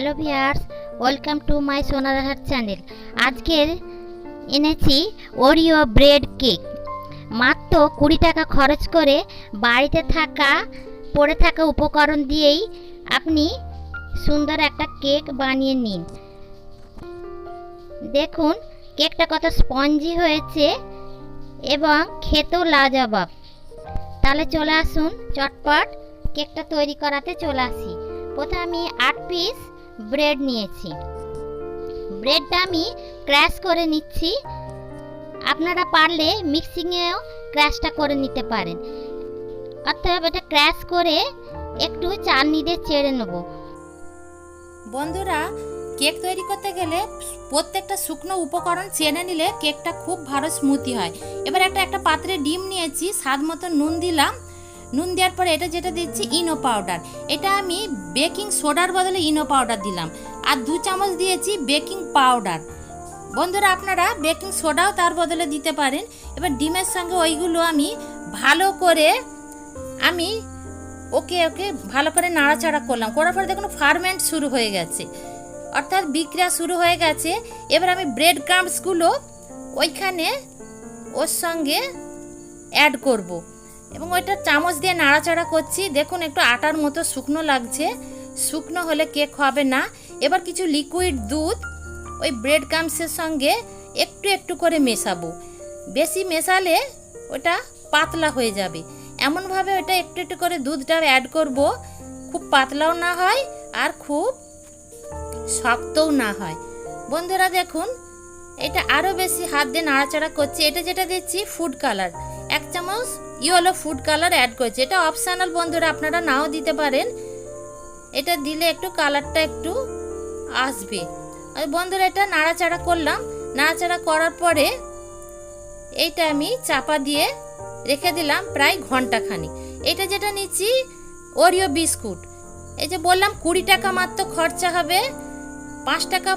Hello viewers, welcome to my Sonarhat channel. আজকের এনেছি Oreo bread cake. মাত্র 20 টাকা খরচ করে বাড়িতে পড়ে থাকা উপকরণ দিয়েই আপনি সুন্দর একটা কেক বানিয়ে নিন। দেখুন কেকটা কত স্পঞ্জি হয়েছে এবং খেতেও লাজবাব। তাহলে চলে আসুন, চটপট কেকটা তৈরি করাতে চলে আসি। প্রথমে আমি 8 পিস ব্রেড নিয়েছি। ব্রেডটা আমি ক্র্যাশ করে নিচ্ছি। আপনারা পারলে মিক্সিংয়েও ক্র্যাশটা করে নিতে পারেন। অর্থাৎ এটা ক্র্যাশ করে একটু চালনি দিয়ে চেড়ে নেব। বন্ধুরা, কেক তৈরি করতে গেলে প্রত্যেকটা শুকনো উপকরণ চেনে নিলে কেকটা খুব ভালো স্মুথি হয়। এবার একটা পাত্রে ডিম নিয়েছি, স্বাদ মতো নুন দিলাম। নুন দেওয়ার পরে যেটা দিচ্ছি ইনো পাউডার। এটা আমি বেকিং সোডার বদলে ইনো পাউডার দিলাম। আর 2 চামচ দিয়েছি বেকিং পাউডার। বন্ধুরা, আপনারা বেকিং সোডাও তার বদলে দিতে পারেন। এবার ডিমের সঙ্গে ওইগুলো আমি ভালো করে ভালো করে নাড়াচাড়া করলাম। করার পরে দেখুন ফার্মেন্ট শুরু হয়ে গেছে, অর্থাৎ বিক্রিয়া শুরু হয়ে গেছে। এবার আমি ব্রেড ক্রাম্বসগুলো ওর সঙ্গে অ্যাড করব এবং ওইটা চামচ দিয়ে নাড়াচাড়া করছি। দেখুন একটু আটার মতো শুকনো লাগছে, শুকনো হলে কেক হবে না। এবার কিছু লিকুইড দুধ ওই ব্রেড ক্রাম্বসের সঙ্গে একটু একটু করে মেশাবো। বেশি মেশালে ওটা পাতলা হয়ে যাবে। এমনভাবে ওটা একটু একটু করে দুধটা অ্যাড করব, খুব পাতলাও না হয় আর খুব শক্তও না হয়। বন্ধুরা দেখুন, এটা আরও বেশি হাত দিয়ে নাড়াচাড়া করছি। এটা যেটা দিচ্ছি ফুড কালার, 1 চামচ ইয়েলো ফুড কালার অ্যাড করছি। এটা অপশনাল বন্ধুরা, আপনারা নাও দিতে পারেন। এটা দিলে একটু কালারটা একটু আসবে। আর বন্ধুরা, এটা নাড়াচাড়া করলাম। নাড়াচাড়া করার পরে এইটা আমি চাপা দিয়ে রেখে দিলাম প্রায় ঘন্টাখানি। এটা যেটা নিচ্ছি ওরিও বিস্কুট। এই যে বললাম 20 টাকা মাত্র খরচা হবে। 5 টাকা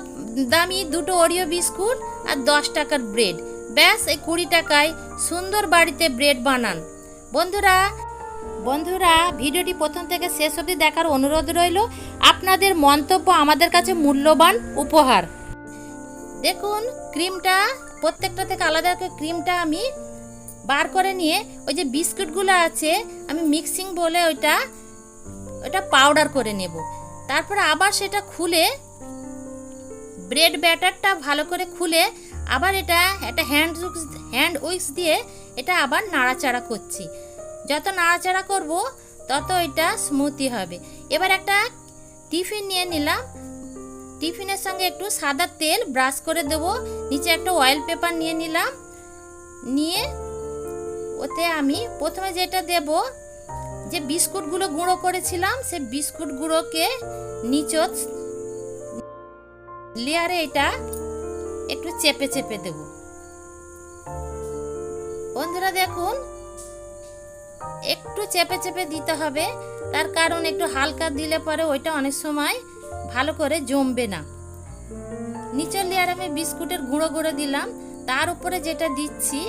দামি 2টো ওরিও বিস্কুট আর 10 টাকার ব্রেড। ব্যাস এই 20 টাকায় সুন্দর বাড়িতে ব্রেড বানান। বন্ধুরা, ভিডিওটি প্রথম থেকে শেষ অবধি দেখার অনুরোধ রইল। আপনাদের মন্তব্য আমাদের কাছে মূল্যবান উপহার। দেখুন ক্রিমটা প্রত্যেকটা থেকে আলাদা করে ক্রিমটা আমি বার করে নিয়ে ওই যে বিস্কুটগুলো আছে আমি মিক্সিং বলে ওইটা পাউডার করে নেব। তারপরে আবার সেটা খুলে ব্রেড ব্যাটারটা ভালো করে খুলে আবার এটা হ্যান্ড উইক্স দিয়ে এটা আবার নাড়াচাড়া করছি। যত নাড়াচাড়া করব তত এটা স্মুথি হবে। এবার একটা টিফিন নিয়ে নিলাম। টিফিনের সঙ্গে একটু সাদা তেল ব্রাশ করে দেব। নিচে একটা অয়েল পেপার নিয়ে নিলাম। নিয়ে ওতে আমি প্রথমে যেটা দেব, যে বিস্কুটগুলো গুঁড়ো করেছিলাম সেই বিস্কুট গুঁড়োকে নিচত লেয়ারে এটা একটু চেপে চেপে দেব। বন্ধুরা দেখুন, একটু চেপে চেপে দিতে হবে। তার কারণ একটু হালকা দিলে পরে ওইটা অনেক সময় ভালো করে জমবে না। নিচের লেয়ারে আমি বিস্কুটের গুঁড়ো গুঁড়ো দিলাম। তার উপরে যেটা দিচ্ছি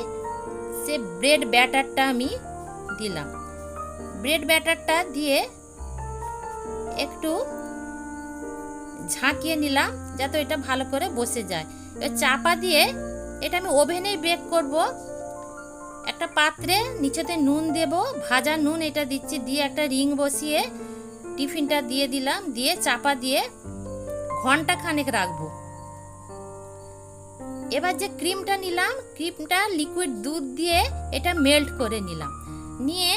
সে ব্রেড ব্যাটারটা আমি দিলাম। ব্রেড ব্যাটারটা দিয়ে একটু ঝাঁকিয়ে নিলাম যাতে এটা ভালো করে বসে যায়। এবার চাপা দিয়ে এটা আমি ওভেনেই বেক করব। একটা পাত্রে নিচেতে নুন দেব, ভাজা নুন এটা দিচ্ছি। দিয়ে একটা রিং বসিয়ে টিফিনটা দিয়ে দিলাম। দিয়ে চাপা দিয়ে ঘন্টাখানেক রাখবো। এবার যে ক্রিমটা নিলাম, ক্রিমটা লিকুইড দুধ দিয়ে এটা মেল্ট করে নিলাম। নিয়ে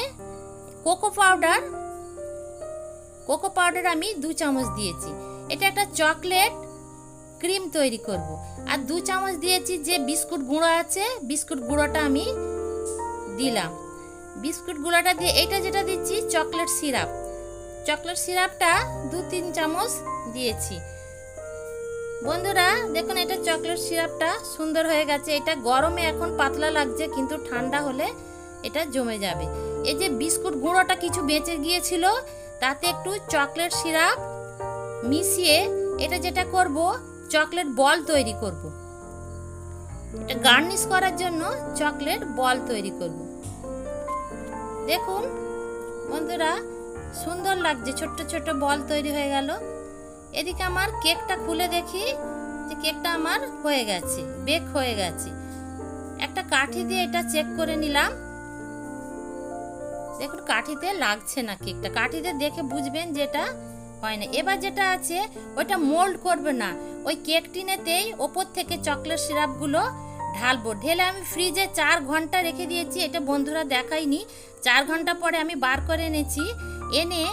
কোকো পাউডার আমি 2 চামচ দিয়েছি। এটা একটা চকলেট ক্রিম তৈরি করব। আর 2 চামচ দিয়েছি যে বিস্কুট গুঁড়ো আছে, বিস্কুট গুঁড়োটা আমি দিলাম। বিস্কুট গুঁড়োটা দিয়ে এটা যেটা দিচ্ছি চকলেট সিরাপটা 2-3 চামচ দিয়েছি। বন্ধুরা দেখুন, এটা চকলেট সিরাপটা সুন্দর হয়ে গেছে। এটা গরমে এখন পাতলা লাগছে, কিন্তু ঠান্ডা হলে এটা জমে যাবে। এই যে বিস্কুট গুঁড়োটা কিছু বেঁচে গিয়েছিল, তাতে একটু চকলেট সিরাপ মিশিয়ে এটা যেটা করব, চকলেট বল তৈরি করব। এটা গার্নিশ করার জন্য চকলেট বল তৈরি করব। দেখুন বন্ধুরা, সুন্দর লাগছে, ছোট্ট ছোট্ট বল তৈরি হয়ে গেল। এদিকে আমার কেকটা খুলে দেখি যে কেকটা আমার হয়ে গেছে, বেক হয়ে গেছে। একটা কাঠি দিয়ে এটা চেক করে নিলাম। দেখুন কাঠিতে লাগছে না কেকটা, কাঠিতে দেখে বুঝবেন যেটা হয় না। এবার যেটা আছে ওইটা মোল্ড করবে না, ওই কেক টিনেতেই ওপর থেকে চকলেট সিরাপগুলো ঢালবো। ঢেলে আমি ফ্রিজে 4 ঘন্টা রেখে দিয়েছি, এটা বন্ধুরা দেখাইনি। 4 ঘন্টা পরে আমি বার করে এনেছি। এনে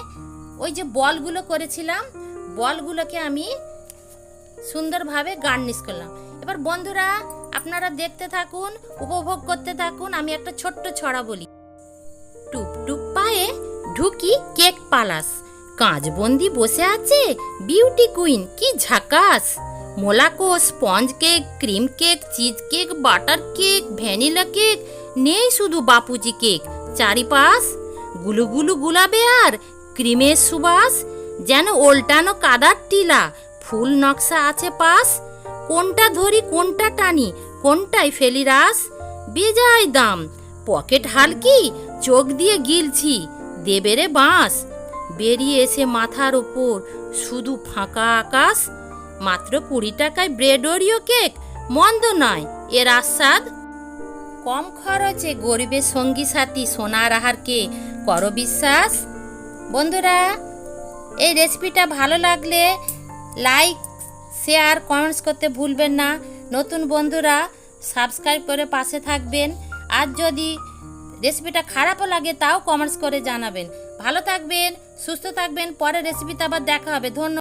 ওই যে বলগুলো করেছিলাম, বলগুলোকে আমি সুন্দরভাবে গার্নিশ করলাম। এবার বন্ধুরা আপনারা দেখতে থাকুন, উপভোগ করতে থাকুন। আমি একটা ছোট্ট ছড়া বলি। টুপ টুপ পায়ে ঢুকি কেক পালাস, কাঁচবন্দি বসে আছে বিউটি কুইন, কি ঝাকাস। মোলাকো, sponge cake, cream cake, cheese cake, butter cake, vanilla cake, নেই শুধু বাপুজি কেক। চারিপাশ গুলুগুলু গুলাবে আর ক্রিমের সুবাস, যেন ওল্টানো কাদার টিলা, ফুল নকশা আছে পাশ। কোনটা ধরি কোনটা টানি, কোনটাই ফেলি রাস। বেজায় দাম, পকেট হালকি, চোখ দিয়ে গিলছি, দেবেরে বাঁশ। বেরিয়ে এসে মাথার ওপর শুধু ফাঁকা আকাশ। মাত্র 20 টাকায় ব্রেড ওরিও কেক, মন্দ নয় এর আস্বাদ। কম খরচে গরিবের সঙ্গী সাথী সোনার আহারকে করো বিশ্বাস। বন্ধুরা এই রেসিপিটা ভালো লাগলে লাইক, শেয়ার, কমেন্টস করতে ভুলবেন না। নতুন বন্ধুরা সাবস্ক্রাইব করে পাশে থাকবেন। আর যদি রেসিপিটা খারাপও লাগে তাও কমেন্টস করে জানাবেন। ভালো থাকবেন, সুস্থ থাকবেন। পরের রেসিপিতে আবার দেখা হবে। ধন্যবাদ।